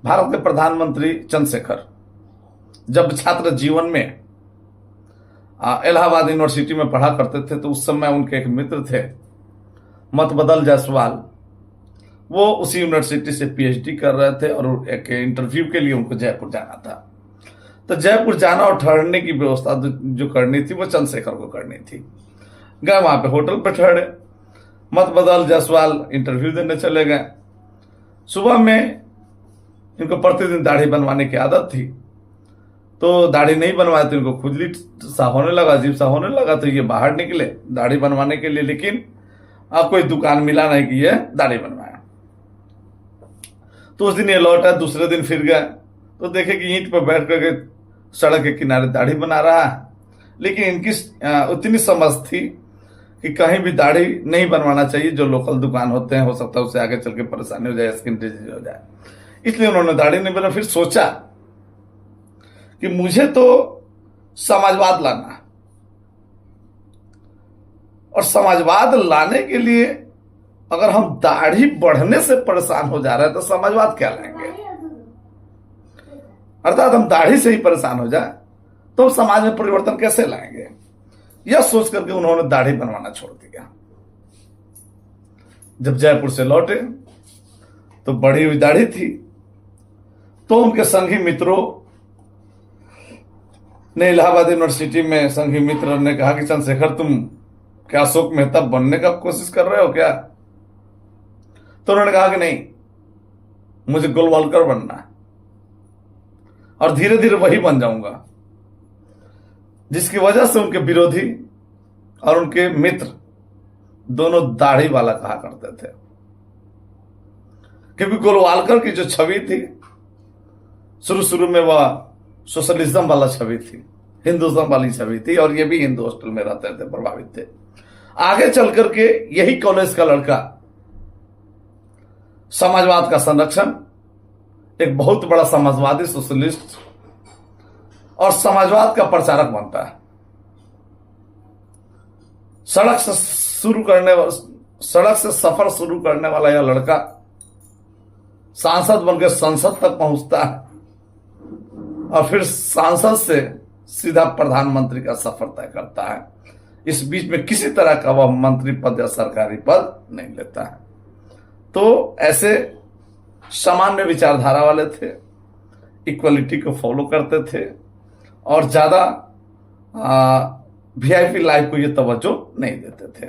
भारत के प्रधानमंत्री चंद्रशेखर जब छात्र जीवन में इलाहाबाद यूनिवर्सिटी में पढ़ा करते थे तो उस समय उनके एक मित्र थे मतबदल जायसवाल। वो उसी यूनिवर्सिटी से पीएचडी कर रहे थे और एक इंटरव्यू के लिए उनको जयपुर जाना था। तो जयपुर जाना और ठहरने की व्यवस्था जो करनी थी वो चंद्रशेखर को करनी थी। गए वहां पे होटल पे ठहरे, मतबदल जायसवाल इंटरव्यू देने चले गए। सुबह में इनको प्रतिदिन दाढ़ी बनवाने की आदत थी, तो दाढ़ी नहीं बनवाए तो इनको खुजली सा होने लगा, अजीब सा होने लगा। तो ये बाहर निकले दाढ़ी बनवाने के लिए, लेकिन कोई दुकान मिला नहीं कि ये दाढ़ी बनवाया। तो उस दिन ये लौटा, दूसरे दिन फिर गए तो देखे कि ईंट पर बैठ करके सड़क के किनारे दाढ़ी बना रहा है। लेकिन इनकी उतनी समझ थी कि कहीं भी दाढ़ी नहीं बनवाना चाहिए, जो लोकल दुकान होते हैं हो सकता है उससे आगे चल के परेशानी हो जाए, स्किन डिजीज हो जाए। इसलिए उन्होंने दाढ़ी नहीं बना। फिर सोचा कि मुझे तो समाजवाद लाना है, और समाजवाद लाने के लिए अगर हम दाढ़ी बढ़ने से परेशान हो जा रहे हैं तो समाजवाद क्या लाएंगे। अर्थात हम दाढ़ी से ही परेशान हो जाए तो समाज में परिवर्तन कैसे लाएंगे। यह सोच करके उन्होंने दाढ़ी बनवाना छोड़ दिया। जब जयपुर से लौटे तो बढ़ी हुई दाढ़ी थी, तो उनके संगी मित्रों ने इलाहाबाद यूनिवर्सिटी में संगी मित्र ने कहा कि चंद्रशेखर तुम क्या अशोक मेहता बनने का कोशिश कर रहे हो क्या। तो उन्होंने कहा कि नहीं, मुझे गोलवालकर बनना है और धीरे धीरे वही बन जाऊंगा। जिसकी वजह से उनके विरोधी और उनके मित्र दोनों दाढ़ी वाला कहा करते थे, क्योंकि गोलवालकर की जो छवि थी शुरू शुरू में वह सोशलिज्म वाला छवि थी, हिंदुज्म वाली छवि थी, और ये भी हिंदू हॉस्टल में रहते थे, प्रभावित थे। आगे चल करके यही कॉलेज का लड़का समाजवाद का संरक्षण, एक बहुत बड़ा समाजवादी सोशलिस्ट और समाजवाद का प्रचारक बनता है। सड़क से सफर शुरू करने वाला यह लड़का सांसद बनकर संसद तक पहुंचता है और फिर सांसद से सीधा प्रधानमंत्री का सफर तय करता है। इस बीच में किसी तरह का वह मंत्री पद या सरकारी पद नहीं लेता है। तो ऐसे सामान्य विचारधारा वाले थे, इक्वलिटी को फॉलो करते थे और ज्यादा वीआईपी लाइफ को ये तवज्जो नहीं देते थे।